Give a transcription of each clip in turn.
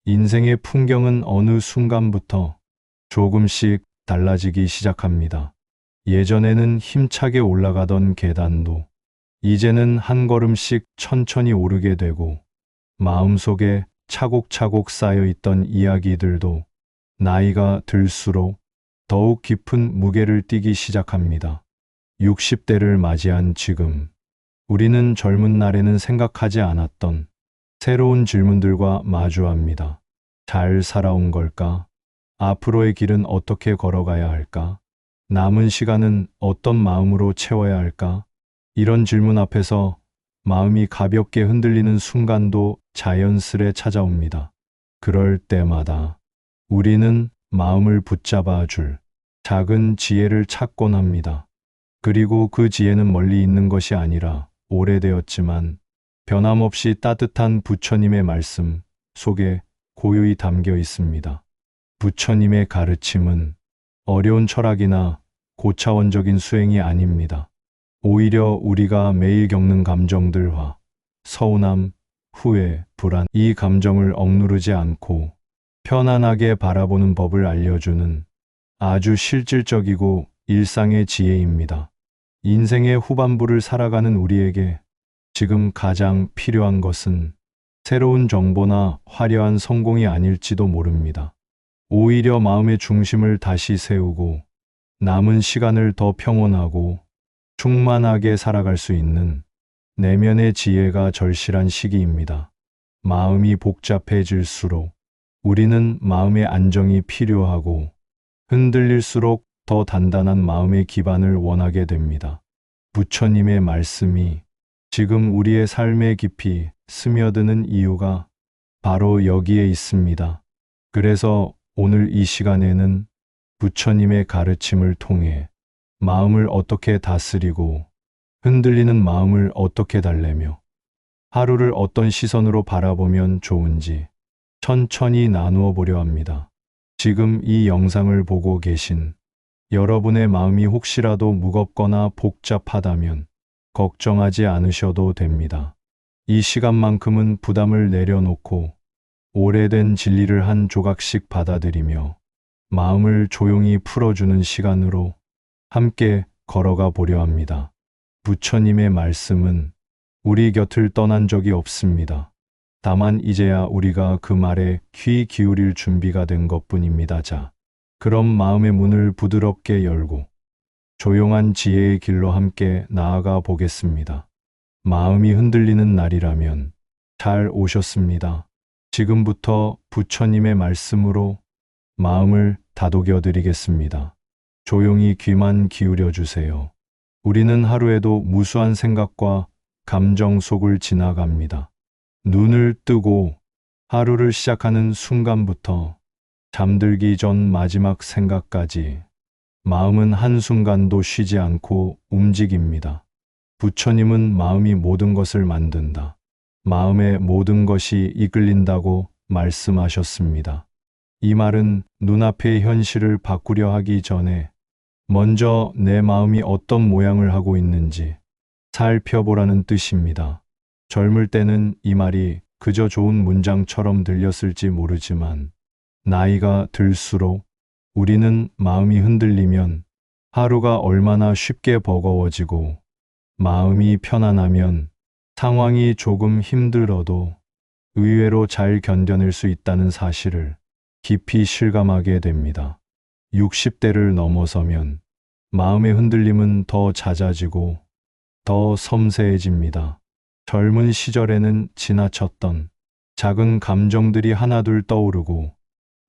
인생의 풍경은 어느 순간부터 조금씩 달라지기 시작합니다. 예전에는 힘차게 올라가던 계단도 이제는 한 걸음씩 천천히 오르게 되고, 마음속에 차곡차곡 쌓여 있던 이야기들도 나이가 들수록 더욱 깊은 무게를 띠기 시작합니다. 60대를 맞이한 지금, 우리는 젊은 날에는 생각하지 않았던 새로운 질문들과 마주합니다. 잘 살아온 걸까? 앞으로의 길은 어떻게 걸어가야 할까? 남은 시간은 어떤 마음으로 채워야 할까? 이런 질문 앞에서 마음이 가볍게 흔들리는 순간도 자연스레 찾아옵니다. 그럴 때마다 우리는 마음을 붙잡아 줄 작은 지혜를 찾곤 합니다. 그리고 그 지혜는 멀리 있는 것이 아니라 오래되었지만 변함없이 따뜻한 부처님의 말씀 속에 고요히 담겨 있습니다. 부처님의 가르침은 어려운 철학이나 고차원적인 수행이 아닙니다. 오히려 우리가 매일 겪는 감정들과 서운함, 후회, 불안, 이 감정을 억누르지 않고 편안하게 바라보는 법을 알려주는 아주 실질적이고 일상의 지혜입니다. 인생의 후반부를 살아가는 우리에게 지금 가장 필요한 것은 새로운 정보나 화려한 성공이 아닐지도 모릅니다. 오히려 마음의 중심을 다시 세우고 남은 시간을 더 평온하고 충만하게 살아갈 수 있는 내면의 지혜가 절실한 시기입니다. 마음이 복잡해질수록 우리는 마음의 안정이 필요하고, 흔들릴수록 더 단단한 마음의 기반을 원하게 됩니다. 부처님의 말씀이 지금 우리의 삶에 깊이 스며드는 이유가 바로 여기에 있습니다. 그래서 오늘 이 시간에는 부처님의 가르침을 통해 마음을 어떻게 다스리고 흔들리는 마음을 어떻게 달래며 하루를 어떤 시선으로 바라보면 좋은지 천천히 나누어 보려 합니다. 지금 이 영상을 보고 계신 여러분의 마음이 혹시라도 무겁거나 복잡하다면 걱정하지 않으셔도 됩니다. 이 시간만큼은 부담을 내려놓고 오래된 진리를 한 조각씩 받아들이며 마음을 조용히 풀어주는 시간으로 함께 걸어가 보려 합니다. 부처님의 말씀은 우리 곁을 떠난 적이 없습니다. 다만 이제야 우리가 그 말에 귀 기울일 준비가 된 것뿐입니다. 자, 그럼 마음의 문을 부드럽게 열고 조용한 지혜의 길로 함께 나아가 보겠습니다. 마음이 흔들리는 날이라면 잘 오셨습니다. 지금부터 부처님의 말씀으로 마음을 다독여 드리겠습니다. 조용히 귀만 기울여 주세요. 우리는 하루에도 무수한 생각과 감정 속을 지나갑니다. 눈을 뜨고 하루를 시작하는 순간부터 잠들기 전 마지막 생각까지 마음은 한순간도 쉬지 않고 움직입니다. 부처님은 마음이 모든 것을 만든다, 마음의 모든 것이 이끌린다고 말씀하셨습니다. 이 말은 눈앞의 현실을 바꾸려 하기 전에 먼저 내 마음이 어떤 모양을 하고 있는지 살펴보라는 뜻입니다. 젊을 때는 이 말이 그저 좋은 문장처럼 들렸을지 모르지만, 나이가 들수록 우리는 마음이 흔들리면 하루가 얼마나 쉽게 버거워지고, 마음이 편안하면 상황이 조금 힘들어도 의외로 잘 견뎌낼 수 있다는 사실을 깊이 실감하게 됩니다. 60대를 넘어서면 마음의 흔들림은 더 잦아지고 더 섬세해집니다. 젊은 시절에는 지나쳤던 작은 감정들이 하나둘 떠오르고,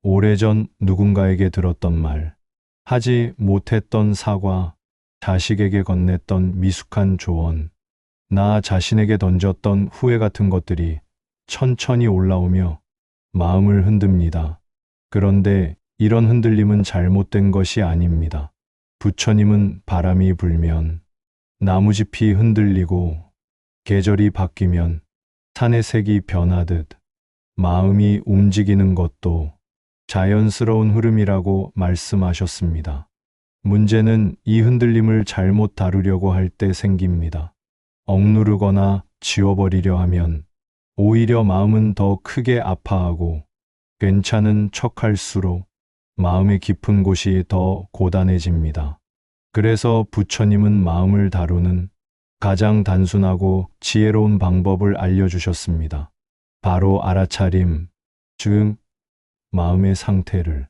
오래전 누군가에게 들었던 말, 하지 못했던 사과, 자식에게 건넸던 미숙한 조언, 나 자신에게 던졌던 후회 같은 것들이 천천히 올라오며 마음을 흔듭니다. 그런데 이런 흔들림은 잘못된 것이 아닙니다. 부처님은 바람이 불면 나무짚이 흔들리고, 계절이 바뀌면 산의 색이 변하듯 마음이 움직이는 것도 자연스러운 흐름이라고 말씀하셨습니다. 문제는 이 흔들림을 잘못 다루려고 할 때 생깁니다. 억누르거나 지워버리려 하면 오히려 마음은 더 크게 아파하고 괜찮은 척할수록 마음의 깊은 곳이 더 고단해집니다. 그래서 부처님은 마음을 다루는 가장 단순하고 지혜로운 방법을 알려주셨습니다. 바로 알아차림, 즉, 마음의 상태를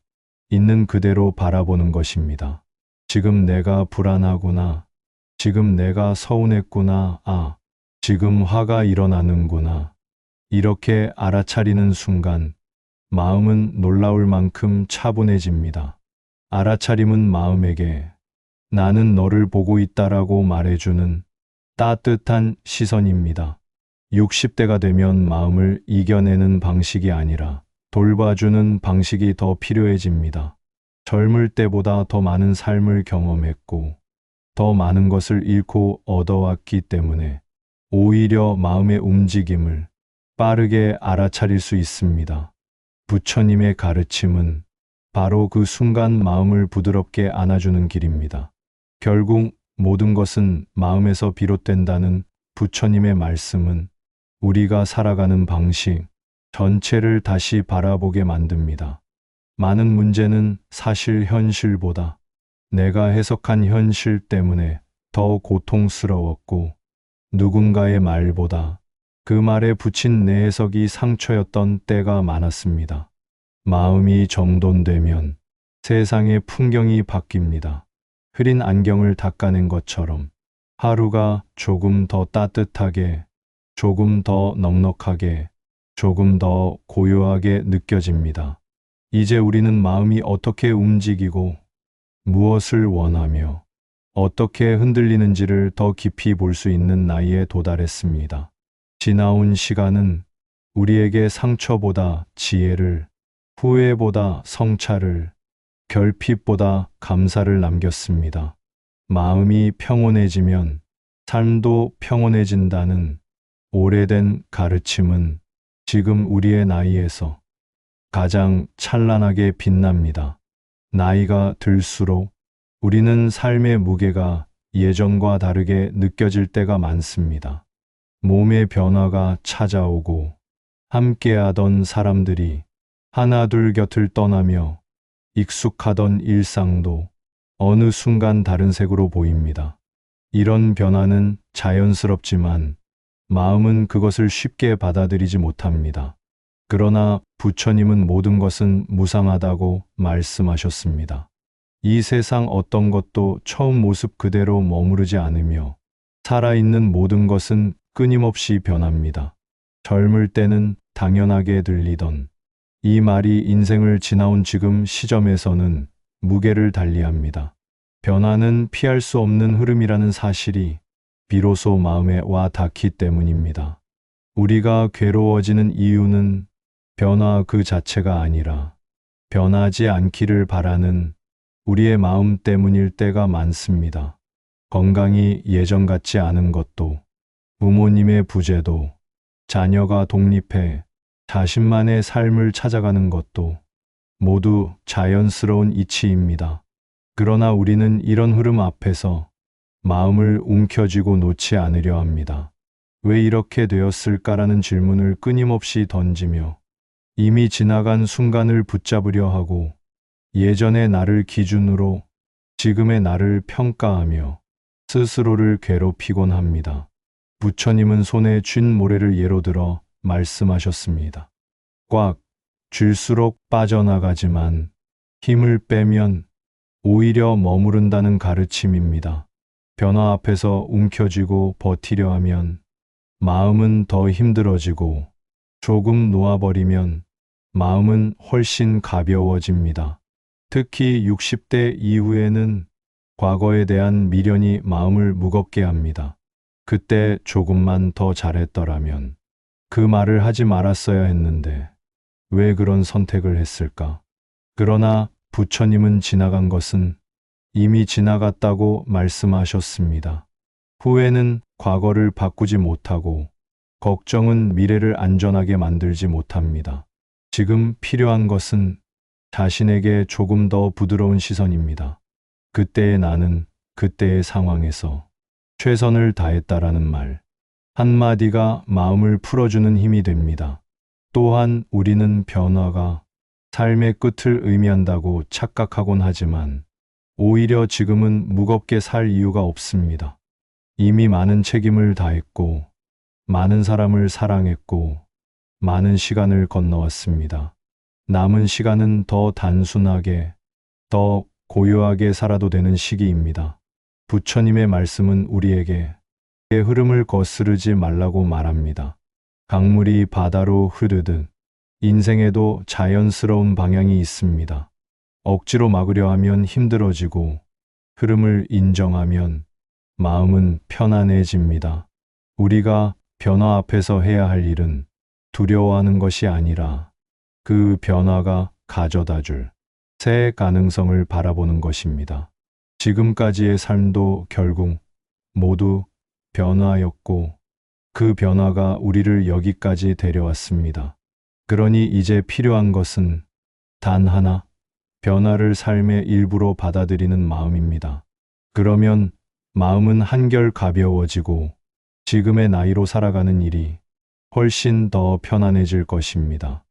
있는 그대로 바라보는 것입니다. 지금 내가 불안하구나. 지금 내가 서운했구나. 아, 지금 화가 일어나는구나. 이렇게 알아차리는 순간 마음은 놀라울 만큼 차분해집니다. 알아차림은 마음에게 나는 너를 보고 있다라고 말해주는 따뜻한 시선입니다. 60대가 되면 마음을 이겨내는 방식이 아니라 돌봐주는 방식이 더 필요해집니다. 젊을 때보다 더 많은 삶을 경험했고 더 많은 것을 잃고 얻어왔기 때문에 오히려 마음의 움직임을 빠르게 알아차릴 수 있습니다. 부처님의 가르침은 바로 그 순간 마음을 부드럽게 안아주는 길입니다. 결국 모든 것은 마음에서 비롯된다는 부처님의 말씀은 우리가 살아가는 방식 전체를 다시 바라보게 만듭니다. 많은 문제는 사실 현실보다 내가 해석한 현실 때문에 더 고통스러웠고 누군가의 말보다 그 말에 붙인 내 해석이 상처였던 때가 많았습니다. 마음이 정돈되면 세상의 풍경이 바뀝니다. 흐린 안경을 닦아낸 것처럼 하루가 조금 더 따뜻하게, 조금 더 넉넉하게, 조금 더 고요하게 느껴집니다. 이제 우리는 마음이 어떻게 움직이고 무엇을 원하며 어떻게 흔들리는지를 더 깊이 볼 수 있는 나이에 도달했습니다. 지나온 시간은 우리에게 상처보다 지혜를, 후회보다 성찰을, 결핍보다 감사를 남겼습니다. 마음이 평온해지면 삶도 평온해진다는 오래된 가르침은 지금 우리의 나이에서 가장 찬란하게 빛납니다. 나이가 들수록 우리는 삶의 무게가 예전과 다르게 느껴질 때가 많습니다. 몸의 변화가 찾아오고 함께하던 사람들이 하나둘 곁을 떠나며 익숙하던 일상도 어느 순간 다른 색으로 보입니다. 이런 변화는 자연스럽지만 마음은 그것을 쉽게 받아들이지 못합니다. 그러나 부처님은 모든 것은 무상하다고 말씀하셨습니다. 이 세상 어떤 것도 처음 모습 그대로 머무르지 않으며 살아있는 모든 것은 끊임없이 변합니다. 젊을 때는 당연하게 들리던 이 말이 인생을 지나온 지금 시점에서는 무게를 달리합니다. 변화는 피할 수 없는 흐름이라는 사실이 비로소 마음에 와 닿기 때문입니다. 우리가 괴로워지는 이유는 변화 그 자체가 아니라 변하지 않기를 바라는 우리의 마음 때문일 때가 많습니다. 건강이 예전 같지 않은 것도, 부모님의 부재도, 자녀가 독립해 자신만의 삶을 찾아가는 것도 모두 자연스러운 이치입니다. 그러나 우리는 이런 흐름 앞에서 마음을 움켜쥐고 놓지 않으려 합니다. 왜 이렇게 되었을까라는 질문을 끊임없이 던지며 이미 지나간 순간을 붙잡으려 하고 예전의 나를 기준으로 지금의 나를 평가하며 스스로를 괴롭히곤 합니다. 부처님은 손에 쥔 모래를 예로 들어 말씀하셨습니다. 꽉 쥘수록 빠져나가지만 힘을 빼면 오히려 머무른다는 가르침입니다. 변화 앞에서 움켜쥐고 버티려 하면 마음은 더 힘들어지고 조금 놓아버리면 마음은 훨씬 가벼워집니다. 특히 60대 이후에는 과거에 대한 미련이 마음을 무겁게 합니다. 그때 조금만 더 잘했더라면, 그 말을 하지 말았어야 했는데 왜 그런 선택을 했을까? 그러나 부처님은 지나간 것은 이미 지나갔다고 말씀하셨습니다. 후회는 과거를 바꾸지 못하고 걱정은 미래를 안전하게 만들지 못합니다. 지금 필요한 것은 자신에게 조금 더 부드러운 시선입니다. 그때의 나는 그때의 상황에서 최선을 다했다라는 말 한마디가 마음을 풀어주는 힘이 됩니다. 또한 우리는 변화가 삶의 끝을 의미한다고 착각하곤 하지만 오히려 지금은 무겁게 살 이유가 없습니다. 이미 많은 책임을 다했고, 많은 사람을 사랑했고, 많은 시간을 건너왔습니다. 남은 시간은 더 단순하게, 더 고요하게 살아도 되는 시기입니다. 부처님의 말씀은 우리에게 흐름을 거스르지 말라고 말합니다. 강물이 바다로 흐르듯 인생에도 자연스러운 방향이 있습니다. 억지로 막으려 하면 힘들어지고 흐름을 인정하면 마음은 편안해집니다. 우리가 변화 앞에서 해야 할 일은 두려워하는 것이 아니라 그 변화가 가져다 줄 새 가능성을 바라보는 것입니다. 지금까지의 삶도 결국 모두 변화였고 그 변화가 우리를 여기까지 데려왔습니다. 그러니 이제 필요한 것은 단 하나, 변화를 삶의 일부로 받아들이는 마음입니다. 그러면 마음은 한결 가벼워지고 지금의 나이로 살아가는 일이 훨씬 더 편안해질 것입니다.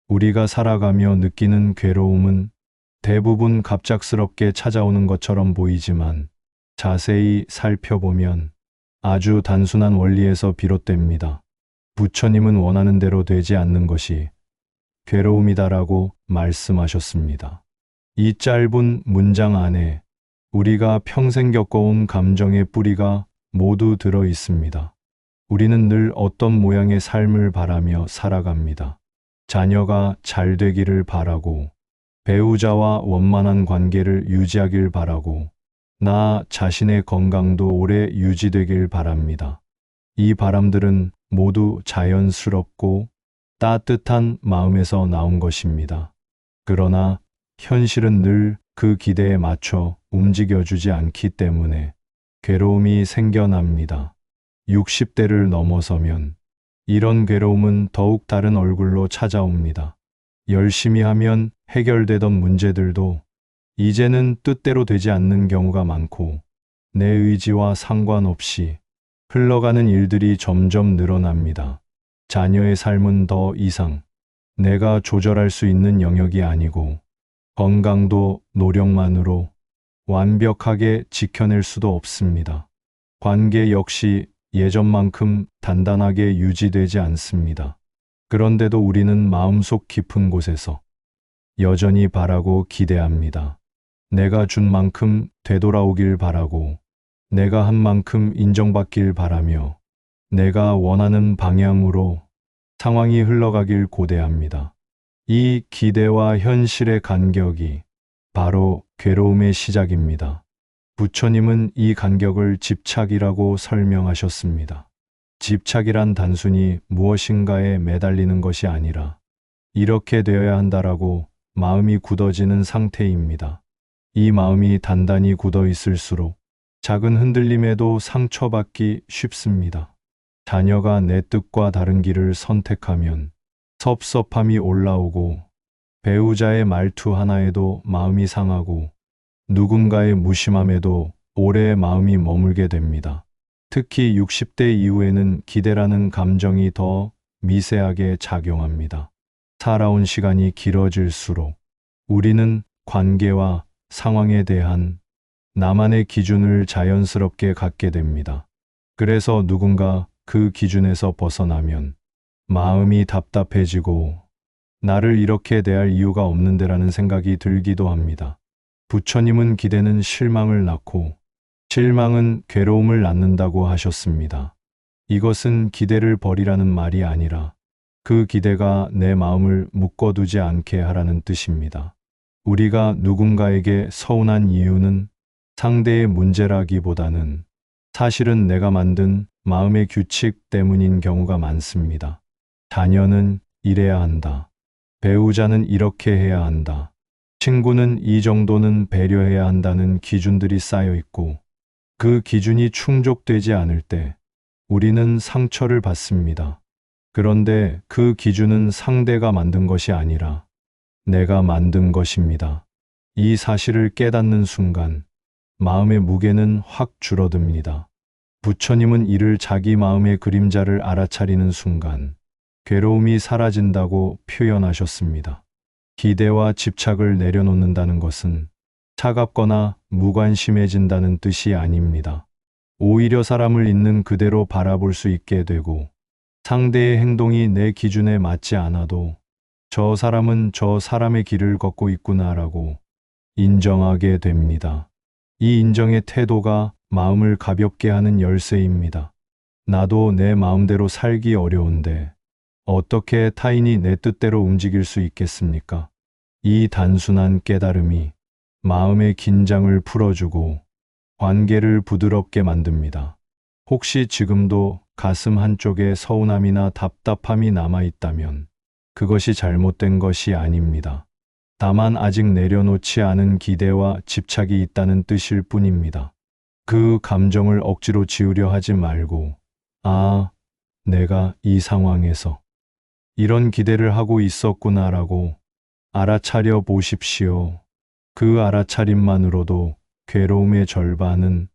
우리가 살아가며 느끼는 괴로움은 대부분 갑작스럽게 찾아오는 것처럼 보이지만 자세히 살펴보면 아주 단순한 원리에서 비롯됩니다. 부처님은 원하는 대로 되지 않는 것이 괴로움이다라고 말씀하셨습니다. 이 짧은 문장 안에 우리가 평생 겪어온 감정의 뿌리가 모두 들어 있습니다. 우리는 늘 어떤 모양의 삶을 바라며 살아갑니다. 자녀가 잘 되기를 바라고, 배우자와 원만한 관계를 유지하길 바라고, 나 자신의 건강도 오래 유지되길 바랍니다. 이 바람들은 모두 자연스럽고 따뜻한 마음에서 나온 것입니다. 그러나 현실은 늘 그 기대에 맞춰 움직여주지 않기 때문에 괴로움이 생겨납니다. 60대를 넘어서면 이런 괴로움은 더욱 다른 얼굴로 찾아옵니다. 열심히 하면 해결되던 문제들도 이제는 뜻대로 되지 않는 경우가 많고 내 의지와 상관없이 흘러가는 일들이 점점 늘어납니다. 자녀의 삶은 더 이상 내가 조절할 수 있는 영역이 아니고 건강도 노력만으로 완벽하게 지켜낼 수도 없습니다. 관계 역시 예전만큼 단단하게 유지되지 않습니다. 그런데도 우리는 마음속 깊은 곳에서 여전히 바라고 기대합니다. 내가 준 만큼 되돌아오길 바라고, 내가 한 만큼 인정받길 바라며, 내가 원하는 방향으로 상황이 흘러가길 고대합니다. 이 기대와 현실의 간격이 바로 괴로움의 시작입니다. 부처님은 이 간격을 집착이라고 설명하셨습니다. 집착이란 단순히 무엇인가에 매달리는 것이 아니라 이렇게 되어야 한다라고 마음이 굳어지는 상태입니다. 이 마음이 단단히 굳어 있을수록 작은 흔들림에도 상처받기 쉽습니다. 자녀가 내 뜻과 다른 길을 선택하면 섭섭함이 올라오고, 배우자의 말투 하나에도 마음이 상하고, 누군가의 무심함에도 오래 마음이 머물게 됩니다. 특히 60대 이후에는 기대라는 감정이 더 미세하게 작용합니다. 살아온 시간이 길어질수록 우리는 관계와 상황에 대한 나만의 기준을 자연스럽게 갖게 됩니다. 그래서 누군가 그 기준에서 벗어나면 마음이 답답해지고 나를 이렇게 대할 이유가 없는데라는 생각이 들기도 합니다. 부처님은 기대는 실망을 낳고 실망은 괴로움을 낳는다고 하셨습니다. 이것은 기대를 버리라는 말이 아니라 그 기대가 내 마음을 묶어두지 않게 하라는 뜻입니다. 우리가 누군가에게 서운한 이유는 상대의 문제라기보다는 사실은 내가 만든 마음의 규칙 때문인 경우가 많습니다. 자녀는 이래야 한다. 배우자는 이렇게 해야 한다. 친구는 이 정도는 배려해야 한다는 기준들이 쌓여 있고 그 기준이 충족되지 않을 때 우리는 상처를 받습니다. 그런데 그 기준은 상대가 만든 것이 아니라 내가 만든 것입니다. 이 사실을 깨닫는 순간 마음의 무게는 확 줄어듭니다. 부처님은 이를 자기 마음의 그림자를 알아차리는 순간 괴로움이 사라진다고 표현하셨습니다. 기대와 집착을 내려놓는다는 것은 차갑거나 무관심해진다는 뜻이 아닙니다. 오히려 사람을 있는 그대로 바라볼 수 있게 되고 상대의 행동이 내 기준에 맞지 않아도 저 사람은 저 사람의 길을 걷고 있구나라고 인정하게 됩니다. 이 인정의 태도가 마음을 가볍게 하는 열쇠입니다. 나도 내 마음대로 살기 어려운데 어떻게 타인이 내 뜻대로 움직일 수 있겠습니까? 이 단순한 깨달음이 마음의 긴장을 풀어주고 관계를 부드럽게 만듭니다. 혹시 지금도 가슴 한쪽에 서운함이나 답답함이 남아있다면 그것이 잘못된 것이 아닙니다. 다만 아직 내려놓지 않은 기대와 집착이 있다는 뜻일 뿐입니다. 그 감정을 억지로 지우려 하지 말고, 아, 내가 이 상황에서 이런 기대를 하고 있었구나라고 알아차려 보십시오. 그 알아차림만으로도 괴로움의 절반은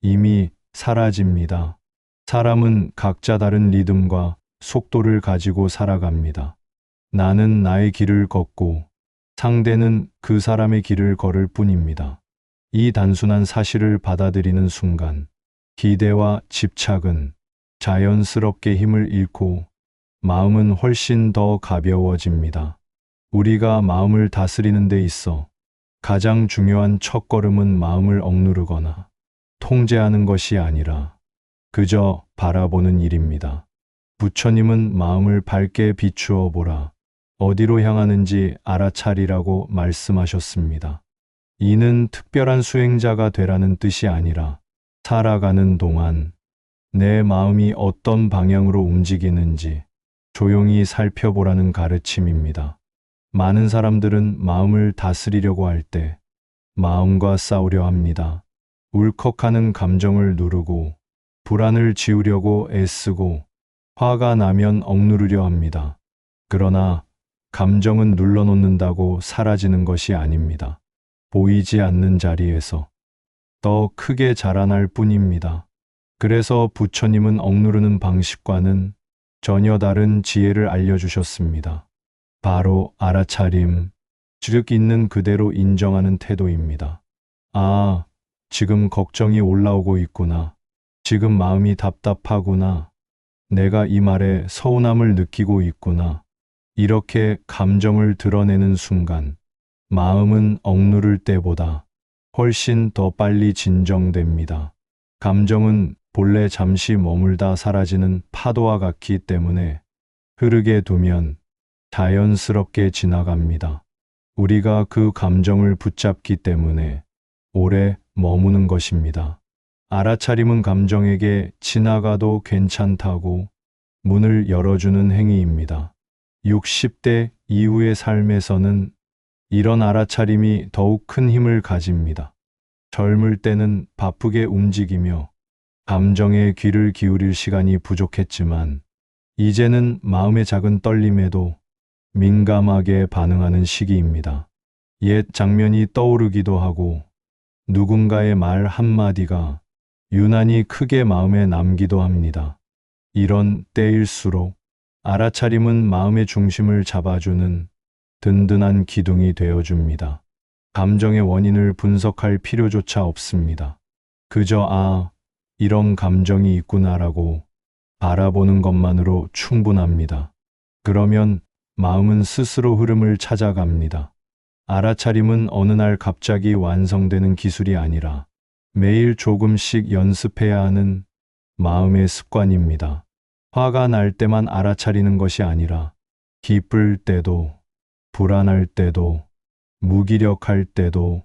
이미 사라집니다. 사람은 각자 다른 리듬과 속도를 가지고 살아갑니다. 나는 나의 길을 걷고 상대는 그 사람의 길을 걸을 뿐입니다. 이 단순한 사실을 받아들이는 순간 기대와 집착은 자연스럽게 힘을 잃고 마음은 훨씬 더 가벼워집니다. 우리가 마음을 다스리는 데 있어 가장 중요한 첫걸음은 마음을 억누르거나 통제하는 것이 아니라 그저 바라보는 일입니다. 부처님은 마음을 밝게 비추어 보라. 어디로 향하는지 알아차리라고 말씀하셨습니다. 이는 특별한 수행자가 되라는 뜻이 아니라 살아가는 동안 내 마음이 어떤 방향으로 움직이는지 조용히 살펴보라는 가르침입니다. 많은 사람들은 마음을 다스리려고 할 때 마음과 싸우려 합니다. 울컥하는 감정을 누르고 불안을 지우려고 애쓰고 화가 나면 억누르려 합니다. 그러나 감정은 눌러놓는다고 사라지는 것이 아닙니다. 보이지 않는 자리에서 더 크게 자라날 뿐입니다. 그래서 부처님은 억누르는 방식과는 전혀 다른 지혜를 알려주셨습니다. 바로 알아차림, 즉 있는 그대로 인정하는 태도입니다. 아, 지금 걱정이 올라오고 있구나. 지금 마음이 답답하구나. 내가 이 말에 서운함을 느끼고 있구나. 이렇게 감정을 드러내는 순간 마음은 억누를 때보다 훨씬 더 빨리 진정됩니다. 감정은 본래 잠시 머물다 사라지는 파도와 같기 때문에 흐르게 두면 자연스럽게 지나갑니다. 우리가 그 감정을 붙잡기 때문에 오래 머무는 것입니다. 알아차림은 감정에게 지나가도 괜찮다고 문을 열어주는 행위입니다. 60대 이후의 삶에서는 이런 알아차림이 더욱 큰 힘을 가집니다. 젊을 때는 바쁘게 움직이며 감정에 귀를 기울일 시간이 부족했지만 이제는 마음의 작은 떨림에도 민감하게 반응하는 시기입니다. 옛 장면이 떠오르기도 하고 누군가의 말 한마디가 유난히 크게 마음에 남기도 합니다. 이런 때일수록 알아차림은 마음의 중심을 잡아주는 든든한 기둥이 되어줍니다. 감정의 원인을 분석할 필요조차 없습니다. 그저 이런 감정이 있구나라고 바라보는 것만으로 충분합니다. 그러면 마음은 스스로 흐름을 찾아갑니다. 알아차림은 어느 날 갑자기 완성되는 기술이 아니라 매일 조금씩 연습해야 하는 마음의 습관입니다. 화가 날 때만 알아차리는 것이 아니라 기쁠 때도, 불안할 때도, 무기력할 때도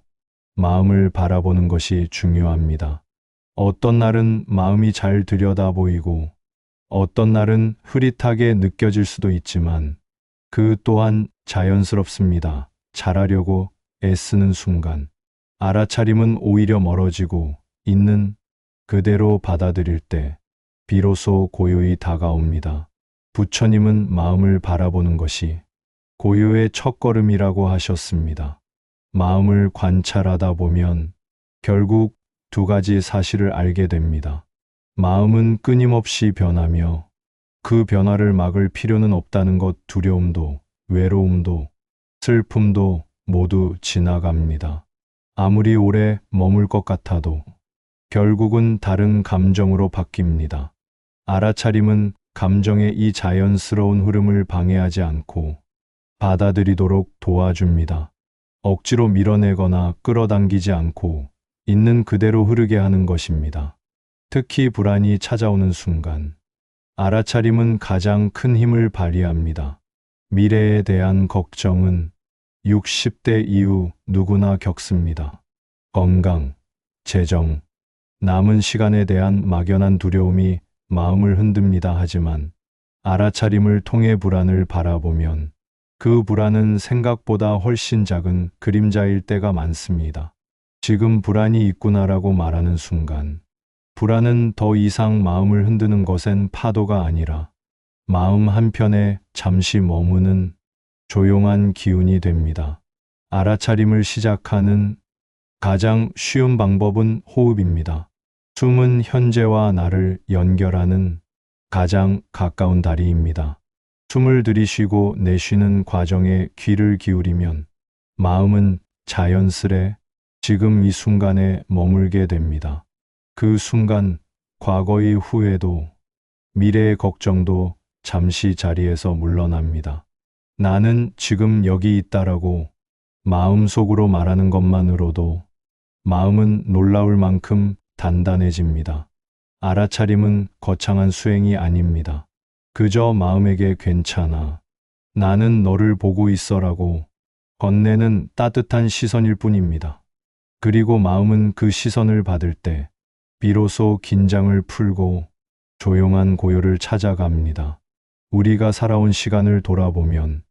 마음을 바라보는 것이 중요합니다. 어떤 날은 마음이 잘 들여다 보이고 어떤 날은 흐릿하게 느껴질 수도 있지만 그 또한 자연스럽습니다. 잘하려고 애쓰는 순간 알아차림은 오히려 멀어지고 있는 그대로 받아들일 때 비로소 고요히 다가옵니다. 부처님은 마음을 바라보는 것이 고요의 첫걸음이라고 하셨습니다. 마음을 관찰하다 보면 결국 두 가지 사실을 알게 됩니다. 마음은 끊임없이 변하며 그 변화를 막을 필요는 없다는 것, 두려움도 외로움도 슬픔도 모두 지나갑니다. 아무리 오래 머물 것 같아도 결국은 다른 감정으로 바뀝니다. 알아차림은 감정의 이 자연스러운 흐름을 방해하지 않고 받아들이도록 도와줍니다. 억지로 밀어내거나 끌어당기지 않고 있는 그대로 흐르게 하는 것입니다. 특히 불안이 찾아오는 순간, 알아차림은 가장 큰 힘을 발휘합니다. 미래에 대한 걱정은 60대 이후 누구나 겪습니다. 건강, 재정, 남은 시간에 대한 막연한 두려움이 마음을 흔듭니다. 하지만 알아차림을 통해 불안을 바라보면 그 불안은 생각보다 훨씬 작은 그림자일 때가 많습니다. 지금 불안이 있구나라고 말하는 순간, 불안은 더 이상 마음을 흔드는 것엔 파도가 아니라 마음 한편에 잠시 머무는 조용한 기운이 됩니다. 알아차림을 시작하는 가장 쉬운 방법은 호흡입니다. 숨은 현재와 나를 연결하는 가장 가까운 다리입니다. 숨을 들이쉬고 내쉬는 과정에 귀를 기울이면 마음은 자연스레 지금 이 순간에 머물게 됩니다. 그 순간 과거의 후회도 미래의 걱정도 잠시 자리에서 물러납니다. 나는 지금 여기 있다라고 마음속으로 말하는 것만으로도 마음은 놀라울 만큼 단단해집니다. 알아차림은 거창한 수행이 아닙니다. 그저 마음에게 괜찮아, 나는 너를 보고 있어라고 건네는 따뜻한 시선일 뿐입니다. 그리고 마음은 그 시선을 받을 때 비로소 긴장을 풀고 조용한 고요를 찾아갑니다. 우리가 살아온 시간을 돌아보면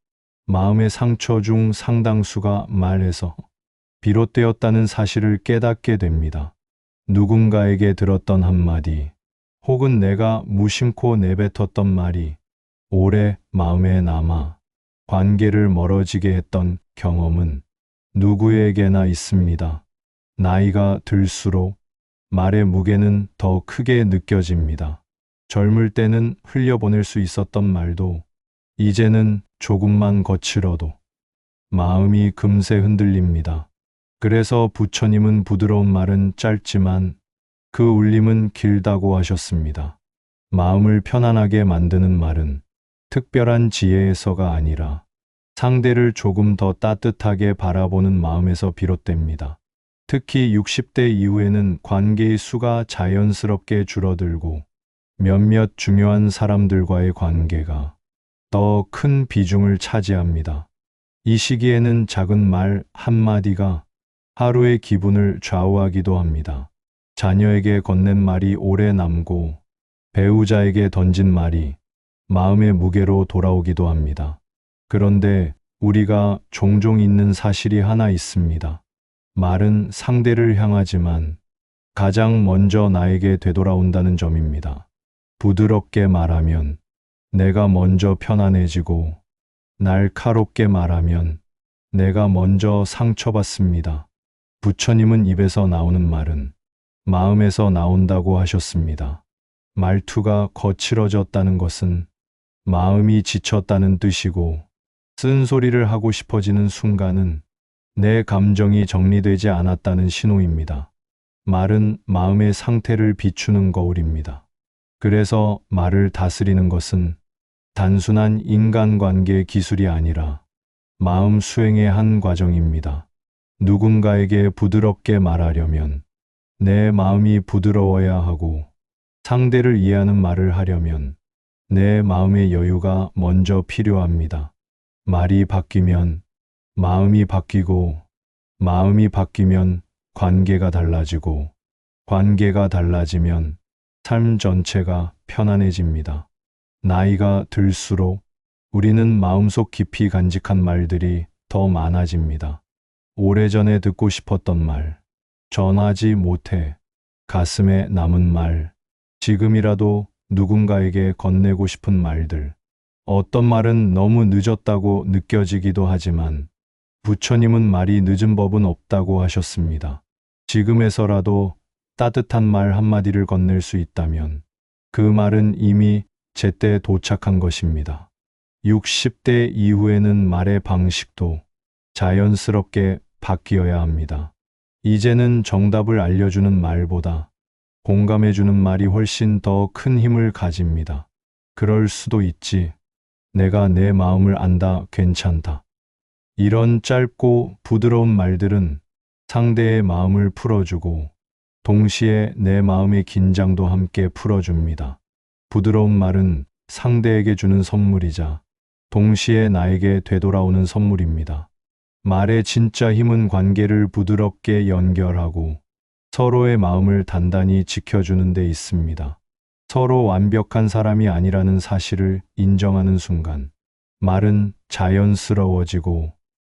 마음의 상처 중 상당수가 말에서 비롯되었다는 사실을 깨닫게 됩니다. 누군가에게 들었던 한마디, 혹은 내가 무심코 내뱉었던 말이 오래 마음에 남아 관계를 멀어지게 했던 경험은 누구에게나 있습니다. 나이가 들수록 말의 무게는 더 크게 느껴집니다. 젊을 때는 흘려보낼 수 있었던 말도 이제는 조금만 거칠어도 마음이 금세 흔들립니다. 그래서 부처님은 부드러운 말은 짧지만 그 울림은 길다고 하셨습니다. 마음을 편안하게 만드는 말은 특별한 지혜에서가 아니라 상대를 조금 더 따뜻하게 바라보는 마음에서 비롯됩니다. 특히 60대 이후에는 관계의 수가 자연스럽게 줄어들고 몇몇 중요한 사람들과의 관계가 더 큰 비중을 차지합니다. 이 시기에는 작은 말 한마디가 하루의 기분을 좌우하기도 합니다. 자녀에게 건넨 말이 오래 남고 배우자에게 던진 말이 마음의 무게로 돌아오기도 합니다. 그런데 우리가 종종 잊는 사실이 하나 있습니다. 말은 상대를 향하지만 가장 먼저 나에게 되돌아온다는 점입니다. 부드럽게 말하면 내가 먼저 편안해지고 날카롭게 말하면 내가 먼저 상처받습니다. 부처님은 입에서 나오는 말은 마음에서 나온다고 하셨습니다. 말투가 거칠어졌다는 것은 마음이 지쳤다는 뜻이고, 쓴소리를 하고 싶어지는 순간은 내 감정이 정리되지 않았다는 신호입니다. 말은 마음의 상태를 비추는 거울입니다. 그래서 말을 다스리는 것은 단순한 인간관계 기술이 아니라 마음 수행의 한 과정입니다. 누군가에게 부드럽게 말하려면 내 마음이 부드러워야 하고, 상대를 이해하는 말을 하려면 내 마음의 여유가 먼저 필요합니다. 말이 바뀌면 마음이 바뀌고, 마음이 바뀌면 관계가 달라지고, 관계가 달라지면 삶 전체가 편안해집니다. 나이가 들수록 우리는 마음속 깊이 간직한 말들이 더 많아집니다. 오래전에 듣고 싶었던 말, 전하지 못해 가슴에 남은 말, 지금이라도 누군가에게 건네고 싶은 말들. 어떤 말은 너무 늦었다고 느껴지기도 하지만 부처님은 말이 늦은 법은 없다고 하셨습니다. 지금에서라도 따뜻한 말 한마디를 건넬 수 있다면 그 말은 이미 제때 도착한 것입니다. 60대 이후에는 말의 방식도 자연스럽게 바뀌어야 합니다. 이제는 정답을 알려주는 말보다 공감해주는 말이 훨씬 더 큰 힘을 가집니다. 그럴 수도 있지. 내가 내 마음을 안다. 괜찮다. 이런 짧고 부드러운 말들은 상대의 마음을 풀어주고 동시에 내 마음의 긴장도 함께 풀어줍니다. 부드러운 말은 상대에게 주는 선물이자 동시에 나에게 되돌아오는 선물입니다. 말의 진짜 힘은 관계를 부드럽게 연결하고 서로의 마음을 단단히 지켜주는 데 있습니다. 서로 완벽한 사람이 아니라는 사실을 인정하는 순간 말은 자연스러워지고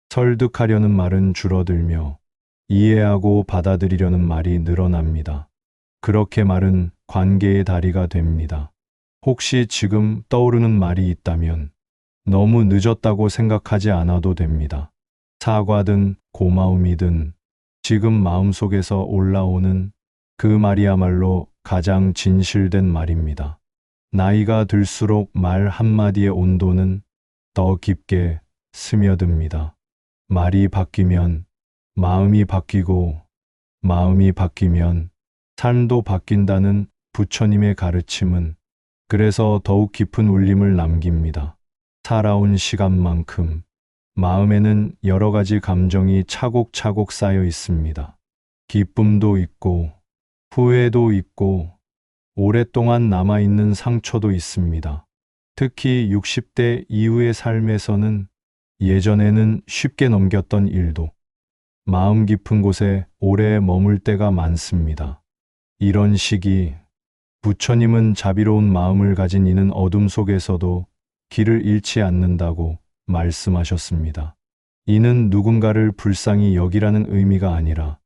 설득하려는 말은 줄어들며 이해하고 받아들이려는 말이 늘어납니다. 그렇게 말은 관계의 다리가 됩니다. 혹시 지금 떠오르는 말이 있다면 너무 늦었다고 생각하지 않아도 됩니다. 사과든 고마움이든 지금 마음속에서 올라오는 그 말이야말로 가장 진실된 말입니다. 나이가 들수록 말 한마디의 온도는 더 깊게 스며듭니다. 말이 바뀌면 마음이 바뀌고 마음이 바뀌면 삶도 바뀐다는 부처님의 가르침은 그래서 더욱 깊은 울림을 남깁니다. 살아온 시간만큼 마음에는 여러 가지 감정이 차곡차곡 쌓여 있습니다. 기쁨도 있고 후회도 있고 오랫동안 남아있는 상처도 있습니다. 특히 60대 이후의 삶에서는 예전에는 쉽게 넘겼던 일도 마음 깊은 곳에 오래 머물 때가 많습니다. 이런 시기 부처님은 자비로운 마음을 가진 이는 어둠 속에서도 길을 잃지 않는다고 말씀하셨습니다. 이는 누군가를 불쌍히 여기라는 의미가 아니라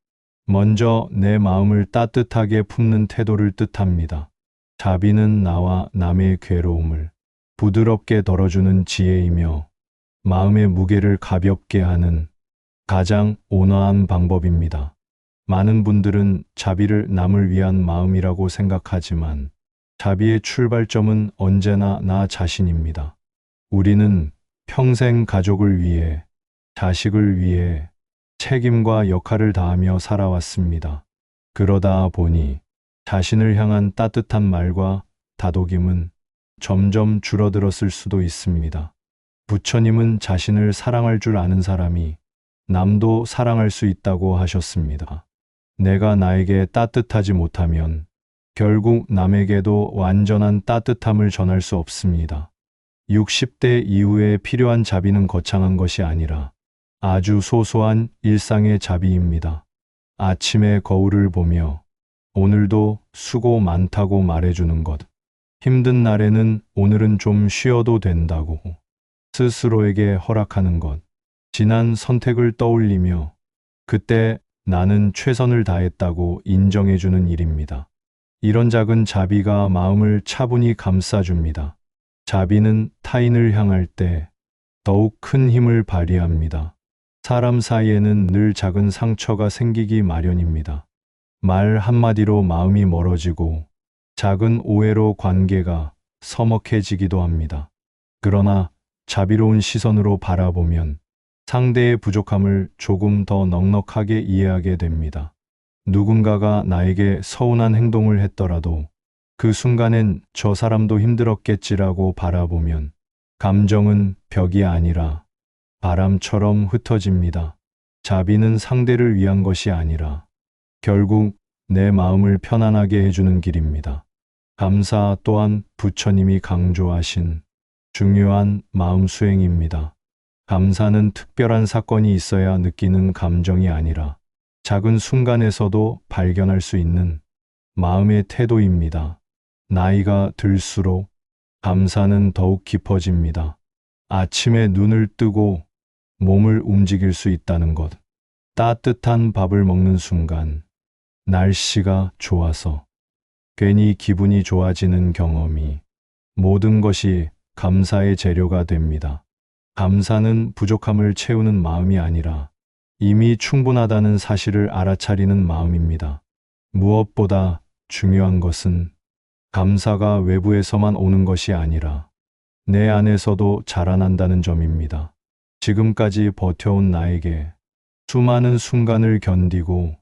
먼저 내 마음을 따뜻하게 품는 태도를 뜻합니다. 자비는 나와 남의 괴로움을 부드럽게 덜어주는 지혜이며 마음의 무게를 가볍게 하는 가장 온화한 방법입니다. 많은 분들은 자비를 남을 위한 마음이라고 생각하지만 자비의 출발점은 언제나 나 자신입니다. 우리는 평생 가족을 위해, 자식을 위해 책임과 역할을 다하며 살아왔습니다. 그러다 보니 자신을 향한 따뜻한 말과 다독임은 점점 줄어들었을 수도 있습니다. 부처님은 자신을 사랑할 줄 아는 사람이 남도 사랑할 수 있다고 하셨습니다. 내가 나에게 따뜻하지 못하면 결국 남에게도 완전한 따뜻함을 전할 수 없습니다. 60대 이후에 필요한 자비는 거창한 것이 아니라 아주 소소한 일상의 자비입니다. 아침에 거울을 보며 오늘도 수고 많다고 말해주는 것. 힘든 날에는 오늘은 좀 쉬어도 된다고 스스로에게 허락하는 것. 지난 선택을 떠올리며 그때 나는 최선을 다했다고 인정해주는 일입니다. 이런 작은 자비가 마음을 차분히 감싸줍니다. 자비는 타인을 향할 때 더욱 큰 힘을 발휘합니다. 사람 사이에는 늘 작은 상처가 생기기 마련입니다. 말 한마디로 마음이 멀어지고 작은 오해로 관계가 서먹해지기도 합니다. 그러나 자비로운 시선으로 바라보면 상대의 부족함을 조금 더 넉넉하게 이해하게 됩니다. 누군가가 나에게 서운한 행동을 했더라도 그 순간엔 저 사람도 힘들었겠지라고 바라보면 감정은 벽이 아니라 바람처럼 흩어집니다. 자비는 상대를 위한 것이 아니라 결국 내 마음을 편안하게 해주는 길입니다. 감사 또한 부처님이 강조하신 중요한 마음 수행입니다. 감사는 특별한 사건이 있어야 느끼는 감정이 아니라 작은 순간에서도 발견할 수 있는 마음의 태도입니다. 나이가 들수록 감사는 더욱 깊어집니다. 아침에 눈을 뜨고 몸을 움직일 수 있다는 것. 따뜻한 밥을 먹는 순간 날씨가 좋아서 괜히 기분이 좋아지는 경험이 모든 것이 감사의 재료가 됩니다. 감사는 부족함을 채우는 마음이 아니라 이미 충분하다는 사실을 알아차리는 마음입니다. 무엇보다 중요한 것은 감사가 외부에서만 오는 것이 아니라 내 안에서도 자라난다는 점입니다. 지금까지 버텨온 나에게, 수많은 순간을 견디고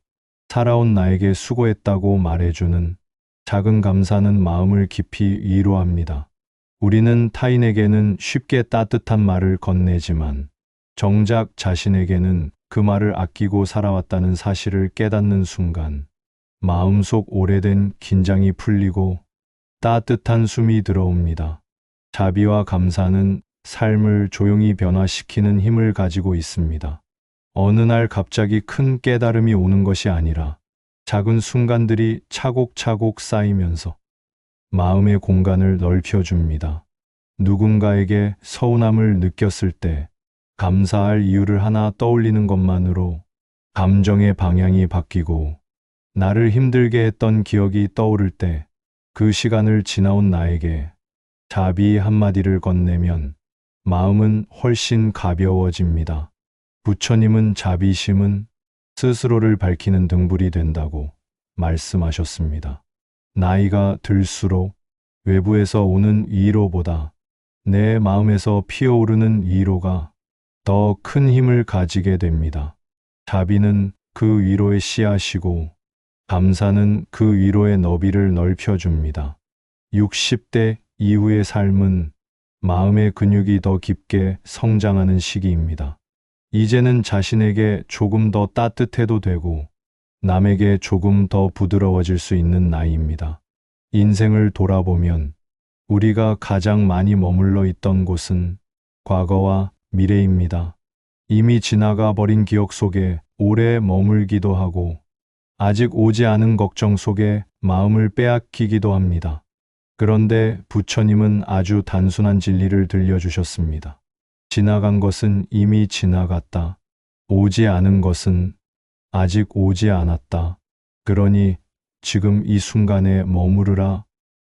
살아온 나에게 수고했다고 말해주는 작은 감사는 마음을 깊이 위로합니다. 우리는 타인에게는 쉽게 따뜻한 말을 건네지만 정작 자신에게는 그 말을 아끼고 살아왔다는 사실을 깨닫는 순간 마음속 오래된 긴장이 풀리고 따뜻한 숨이 들어옵니다. 자비와 감사는 삶을 조용히 변화시키는 힘을 가지고 있습니다. 어느 날 갑자기 큰 깨달음이 오는 것이 아니라 작은 순간들이 차곡차곡 쌓이면서 마음의 공간을 넓혀줍니다. 누군가에게 서운함을 느꼈을 때 감사할 이유를 하나 떠올리는 것만으로 감정의 방향이 바뀌고, 나를 힘들게 했던 기억이 떠오를 때 그 시간을 지나온 나에게 자비 한마디를 건네면 마음은 훨씬 가벼워집니다. 부처님은 자비심은 스스로를 밝히는 등불이 된다고 말씀하셨습니다. 나이가 들수록 외부에서 오는 위로보다 내 마음에서 피어오르는 위로가 더 큰 힘을 가지게 됩니다. 자비는 그 위로의 씨앗이고 감사는 그 위로의 너비를 넓혀줍니다. 60대 이후의 삶은 마음의 근육이 더 깊게 성장하는 시기입니다. 이제는 자신에게 조금 더 따뜻해도 되고 남에게 조금 더 부드러워질 수 있는 나이입니다. 인생을 돌아보면 우리가 가장 많이 머물러 있던 곳은 과거와 미래입니다. 이미 지나가 버린 기억 속에 오래 머물기도 하고 아직 오지 않은 걱정 속에 마음을 빼앗기기도 합니다. 그런데 부처님은 아주 단순한 진리를 들려주셨습니다. 지나간 것은 이미 지나갔다. 오지 않은 것은 아직 오지 않았다. 그러니 지금 이 순간에 머무르라.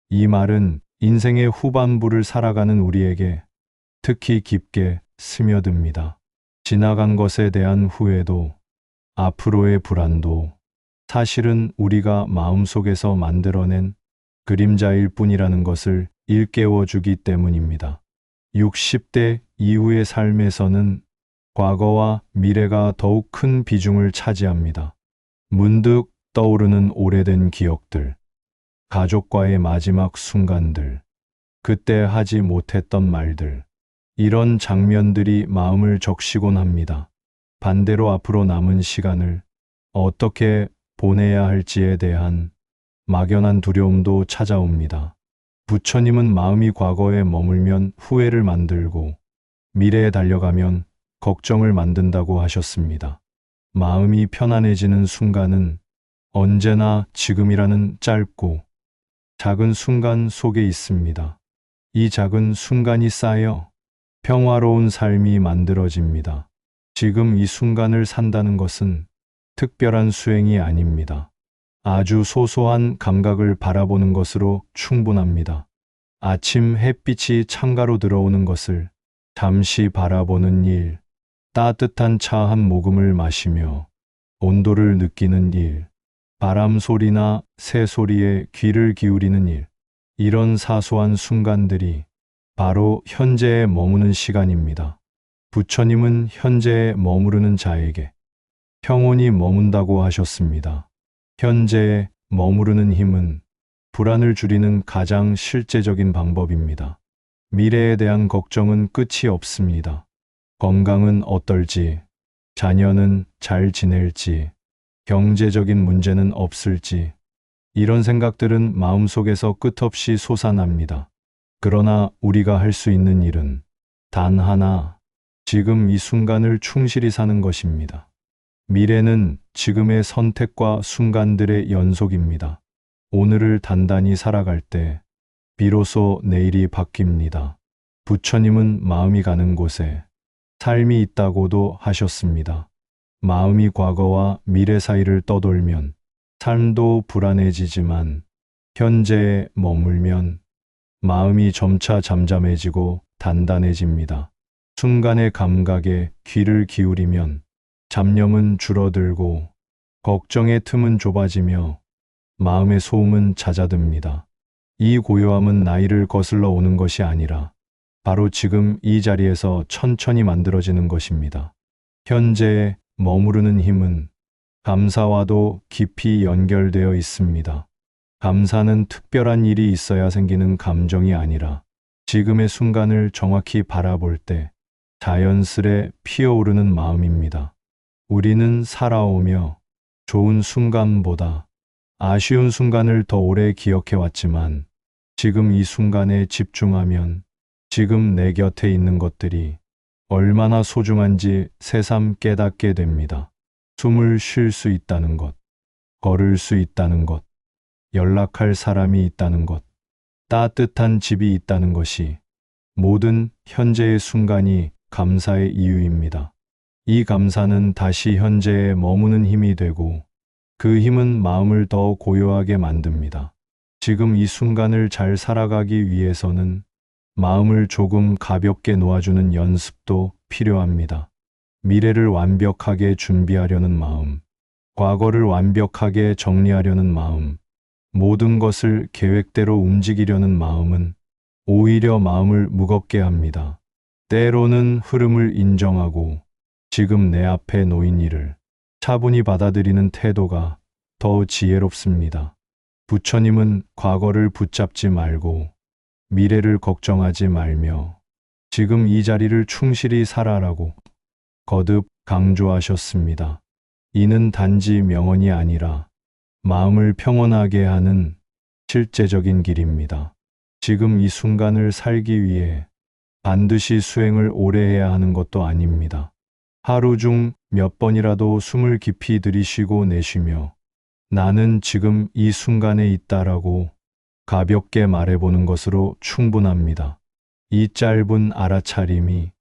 이 말은 인생의 후반부를 살아가는 우리에게 특히 깊게 스며듭니다. 지나간 것에 대한 후회도, 앞으로의 불안도 사실은 우리가 마음속에서 만들어낸 그림자일 뿐이라는 것을 일깨워 주기 때문입니다. 60대 이후의 삶에서는 과거와 미래가 더욱 큰 비중을 차지합니다. 문득 떠오르는 오래된 기억들, 가족과의 마지막 순간들, 그때 하지 못했던 말들, 이런 장면들이 마음을 적시곤 합니다. 반대로 앞으로 남은 시간을 어떻게 보내야 할지에 대한 막연한 두려움도 찾아옵니다. 부처님은 마음이 과거에 머물면 후회를 만들고 미래에 달려가면 걱정을 만든다고 하셨습니다. 마음이 편안해지는 순간은 언제나 지금이라는 짧고 작은 순간 속에 있습니다. 이 작은 순간이 쌓여 평화로운 삶이 만들어집니다. 지금 이 순간을 산다는 것은 특별한 수행이 아닙니다. 아주 소소한 감각을 바라보는 것으로 충분합니다. 아침 햇빛이 창가로 들어오는 것을 잠시 바라보는 일, 따뜻한 차 한 모금을 마시며 온도를 느끼는 일, 바람 소리나 새 소리에 귀를 기울이는 일, 이런 사소한 순간들이 바로 현재에 머무는 시간입니다. 부처님은 현재에 머무르는 자에게 평온히 머문다고 하셨습니다. 현재에 머무르는 힘은 불안을 줄이는 가장 실제적인 방법입니다. 미래에 대한 걱정은 끝이 없습니다. 건강은 어떨지, 자녀는 잘 지낼지, 경제적인 문제는 없을지, 이런 생각들은 마음속에서 끝없이 솟아납니다. 그러나 우리가 할 수 있는 일은 단 하나, 지금 이 순간을 충실히 사는 것입니다. 미래는 지금의 선택과 순간들의 연속입니다. 오늘을 단단히 살아갈 때 비로소 내일이 바뀝니다. 부처님은 마음이 가는 곳에 삶이 있다고도 하셨습니다. 마음이 과거와 미래 사이를 떠돌면 삶도 불안해지지만 현재에 머물면 마음이 점차 잠잠해지고 단단해집니다. 순간의 감각에 귀를 기울이면 잡념은 줄어들고 걱정의 틈은 좁아지며 마음의 소음은 잦아듭니다. 이 고요함은 나이를 거슬러 오는 것이 아니라 바로 지금 이 자리에서 천천히 만들어지는 것입니다. 현재에 머무르는 힘은 감사와도 깊이 연결되어 있습니다. 감사는 특별한 일이 있어야 생기는 감정이 아니라 지금의 순간을 정확히 바라볼 때 자연스레 피어오르는 마음입니다. 우리는 살아오며 좋은 순간보다 아쉬운 순간을 더 오래 기억해 왔지만 지금 이 순간에 집중하면 지금 내 곁에 있는 것들이 얼마나 소중한지 새삼 깨닫게 됩니다. 숨을 쉴 수 있다는 것, 걸을 수 있다는 것, 연락할 사람이 있다는 것, 따뜻한 집이 있다는 것이 모든 현재의 순간이 감사의 이유입니다. 이 감사는 다시 현재에 머무는 힘이 되고 그 힘은 마음을 더 고요하게 만듭니다. 지금 이 순간을 잘 살아가기 위해서는 마음을 조금 가볍게 놓아주는 연습도 필요합니다. 미래를 완벽하게 준비하려는 마음, 과거를 완벽하게 정리하려는 마음, 모든 것을 계획대로 움직이려는 마음은 오히려 마음을 무겁게 합니다. 때로는 흐름을 인정하고 지금 내 앞에 놓인 일을 차분히 받아들이는 태도가 더 지혜롭습니다. 부처님은 과거를 붙잡지 말고 미래를 걱정하지 말며 지금 이 자리를 충실히 살아라고 거듭 강조하셨습니다. 이는 단지 명언이 아니라 마음을 평온하게 하는 실제적인 길입니다. 지금 이 순간을 살기 위해 반드시 수행을 오래 해야 하는 것도 아닙니다. 하루 중 몇 번이라도 숨을 깊이 들이쉬고 내쉬며 나는 지금 이 순간에 있다라고 가볍게 말해보는 것으로 충분합니다. 이 짧은 알아차림이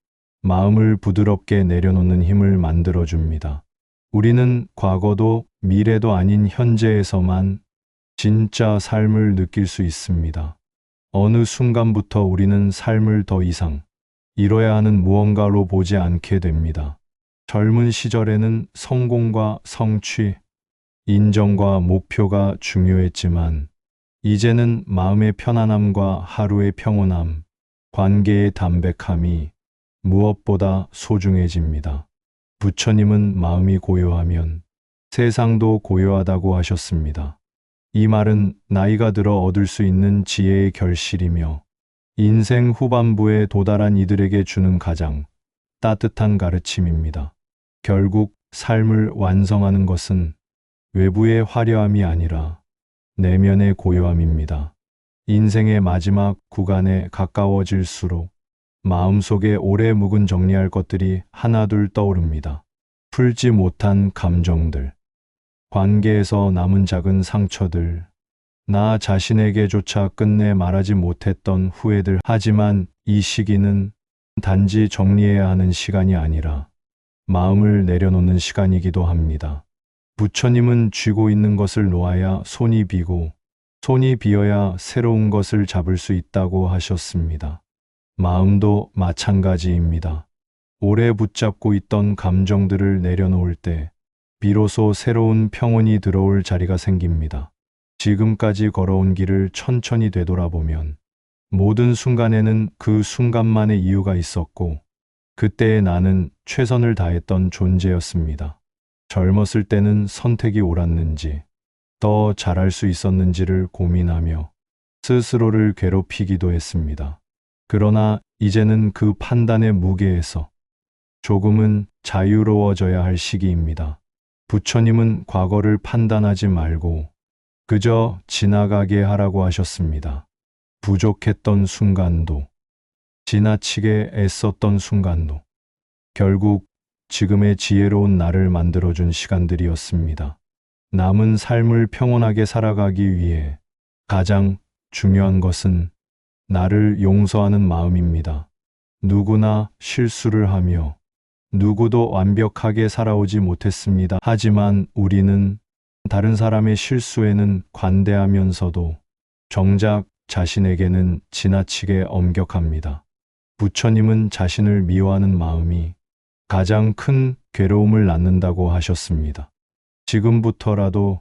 마음을 부드럽게 내려놓는 힘을 만들어줍니다. 우리는 과거도 미래도 아닌 현재에서만 진짜 삶을 느낄 수 있습니다. 어느 순간부터 우리는 삶을 더 이상 이뤄야 하는 무언가로 보지 않게 됩니다. 젊은 시절에는 성공과 성취, 인정과 목표가 중요했지만 이제는 마음의 편안함과 하루의 평온함, 관계의 담백함이 무엇보다 소중해집니다. 부처님은 마음이 고요하면 세상도 고요하다고 하셨습니다. 이 말은 나이가 들어 얻을 수 있는 지혜의 결실이며 인생 후반부에 도달한 이들에게 주는 가장 따뜻한 가르침입니다. 결국 삶을 완성하는 것은 외부의 화려함이 아니라 내면의 고요함입니다. 인생의 마지막 구간에 가까워질수록 마음속에 오래 묵은 정리할 것들이 하나둘 떠오릅니다. 풀지 못한 감정들, 관계에서 남은 작은 상처들, 나 자신에게조차 끝내 말하지 못했던 후회들. 하지만 이 시기는 단지 정리해야 하는 시간이 아니라 마음을 내려놓는 시간이기도 합니다. 부처님은 쥐고 있는 것을 놓아야 손이 비고 손이 비어야 새로운 것을 잡을 수 있다고 하셨습니다. 마음도 마찬가지입니다. 오래 붙잡고 있던 감정들을 내려놓을 때 비로소 새로운 평온이 들어올 자리가 생깁니다. 지금까지 걸어온 길을 천천히 되돌아보면 모든 순간에는 그 순간만의 이유가 있었고 그때의 나는 최선을 다했던 존재였습니다. 젊었을 때는 선택이 옳았는지 더 잘할 수 있었는지를 고민하며 스스로를 괴롭히기도 했습니다. 그러나 이제는 그 판단의 무게에서 조금은 자유로워져야 할 시기입니다. 부처님은 과거를 판단하지 말고 그저 지나가게 하라고 하셨습니다. 부족했던 순간도, 지나치게 애썼던 순간도 결국 지금의 지혜로운 나를 만들어준 시간들이었습니다. 남은 삶을 평온하게 살아가기 위해 가장 중요한 것은 나를 용서하는 마음입니다. 누구나 실수를 하며 누구도 완벽하게 살아오지 못했습니다. 하지만 우리는 다른 사람의 실수에는 관대하면서도 정작 자신에게는 지나치게 엄격합니다. 부처님은 자신을 미워하는 마음이 가장 큰 괴로움을 낳는다고 하셨습니다. 지금부터라도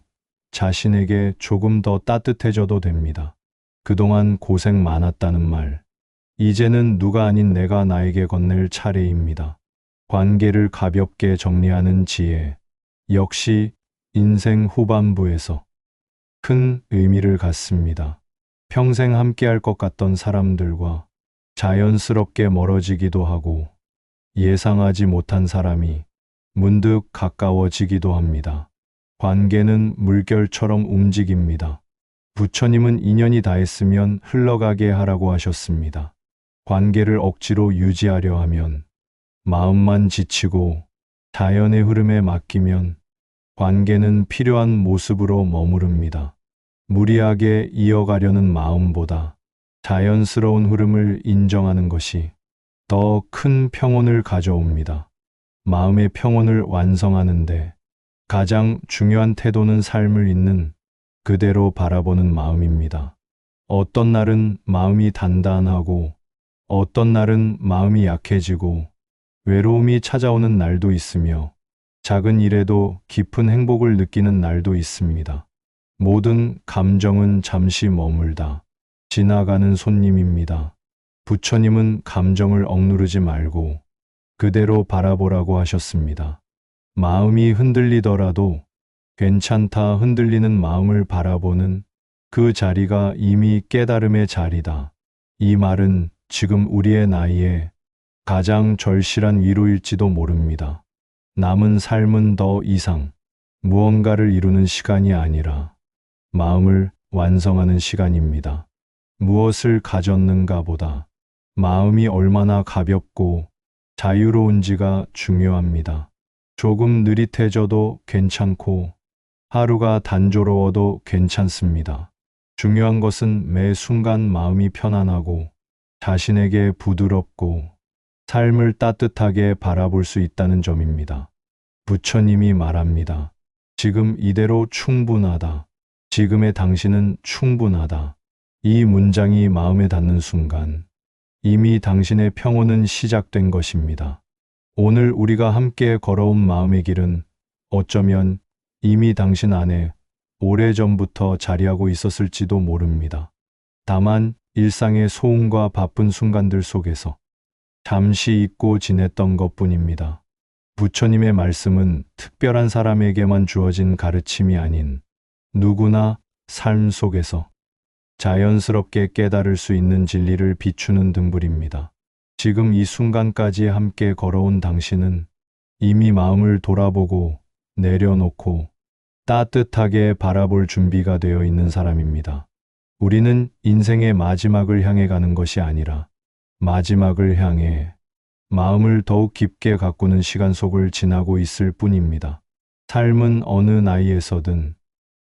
자신에게 조금 더 따뜻해져도 됩니다. 그동안 고생 많았다는 말, 이제는 누가 아닌 내가 나에게 건넬 차례입니다. 관계를 가볍게 정리하는 지혜. 역시 인생 후반부에서 큰 의미를 갖습니다. 평생 함께할 것 같던 사람들과 자연스럽게 멀어지기도 하고 예상하지 못한 사람이 문득 가까워지기도 합니다. 관계는 물결처럼 움직입니다. 부처님은 인연이 닿았으면 흘러가게 하라고 하셨습니다. 관계를 억지로 유지하려 하면 마음만 지치고 자연의 흐름에 맡기면 관계는 필요한 모습으로 머무릅니다. 무리하게 이어가려는 마음보다 자연스러운 흐름을 인정하는 것이 더 큰 평온을 가져옵니다. 마음의 평온을 완성하는데 가장 중요한 태도는 삶을 있는 그대로 바라보는 마음입니다. 어떤 날은 마음이 단단하고 어떤 날은 마음이 약해지고 외로움이 찾아오는 날도 있으며 작은 일에도 깊은 행복을 느끼는 날도 있습니다. 모든 감정은 잠시 머물다 지나가는 손님입니다. 부처님은 감정을 억누르지 말고 그대로 바라보라고 하셨습니다. 마음이 흔들리더라도 괜찮다. 흔들리는 마음을 바라보는 그 자리가 이미 깨달음의 자리다. 이 말은 지금 우리의 나이에 가장 절실한 위로일지도 모릅니다. 남은 삶은 더 이상 무언가를 이루는 시간이 아니라 마음을 완성하는 시간입니다. 무엇을 가졌는가 보다 마음이 얼마나 가볍고 자유로운지가 중요합니다. 조금 느릿해져도 괜찮고 하루가 단조로워도 괜찮습니다. 중요한 것은 매 순간 마음이 편안하고 자신에게 부드럽고 삶을 따뜻하게 바라볼 수 있다는 점입니다. 부처님이 말합니다. 지금 이대로 충분하다. 지금의 당신은 충분하다. 이 문장이 마음에 닿는 순간 이미 당신의 평온은 시작된 것입니다. 오늘 우리가 함께 걸어온 마음의 길은 어쩌면 이미 당신 안에 오래전부터 자리하고 있었을지도 모릅니다. 다만 일상의 소음과 바쁜 순간들 속에서 잠시 잊고 지냈던 것뿐입니다. 부처님의 말씀은 특별한 사람에게만 주어진 가르침이 아닌 누구나 삶 속에서 자연스럽게 깨달을 수 있는 진리를 비추는 등불입니다. 지금 이 순간까지 함께 걸어온 당신은 이미 마음을 돌아보고 내려놓고 따뜻하게 바라볼 준비가 되어 있는 사람입니다. 우리는 인생의 마지막을 향해 가는 것이 아니라 마지막을 향해 마음을 더욱 깊게 가꾸는 시간 속을 지나고 있을 뿐입니다. 삶은 어느 나이에서든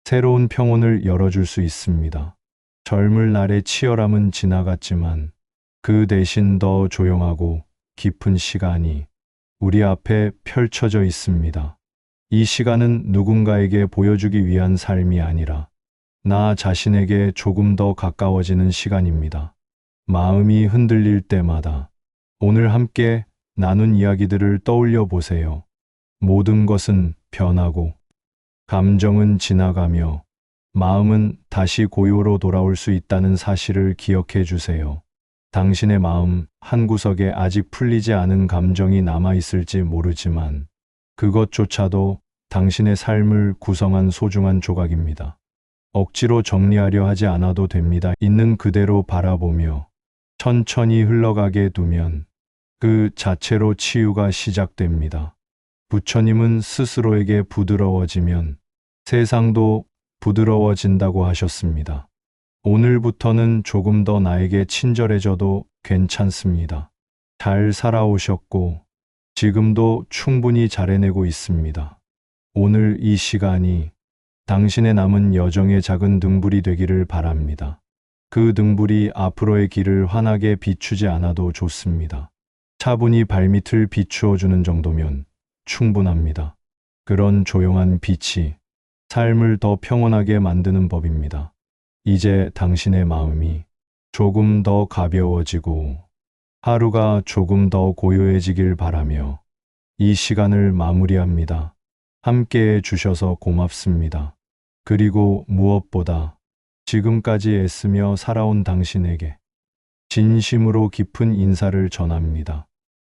새로운 평온을 열어줄 수 있습니다. 젊을 날의 치열함은 지나갔지만 그 대신 더 조용하고 깊은 시간이 우리 앞에 펼쳐져 있습니다. 이 시간은 누군가에게 보여주기 위한 삶이 아니라 나 자신에게 조금 더 가까워지는 시간입니다. 마음이 흔들릴 때마다 오늘 함께 나눈 이야기들을 떠올려 보세요. 모든 것은 변하고 감정은 지나가며 마음은 다시 고요로 돌아올 수 있다는 사실을 기억해 주세요. 당신의 마음 한구석에 아직 풀리지 않은 감정이 남아 있을지 모르지만 그것조차도 당신의 삶을 구성한 소중한 조각입니다. 억지로 정리하려 하지 않아도 됩니다. 있는 그대로 바라보며 천천히 흘러가게 두면 그 자체로 치유가 시작됩니다. 부처님은 스스로에게 부드러워지면 세상도 부드러워진다고 하셨습니다. 오늘부터는 조금 더 나에게 친절해져도 괜찮습니다. 잘 살아오셨고 지금도 충분히 잘해내고 있습니다. 오늘 이 시간이 당신의 남은 여정의 작은 등불이 되기를 바랍니다. 그 등불이 앞으로의 길을 환하게 비추지 않아도 좋습니다. 차분히 발밑을 비추어주는 정도면 충분합니다. 그런 조용한 빛이 삶을 더 평온하게 만드는 법입니다. 이제 당신의 마음이 조금 더 가벼워지고 하루가 조금 더 고요해지길 바라며 이 시간을 마무리합니다. 함께해 주셔서 고맙습니다. 그리고 무엇보다 지금까지 애쓰며 살아온 당신에게 진심으로 깊은 인사를 전합니다.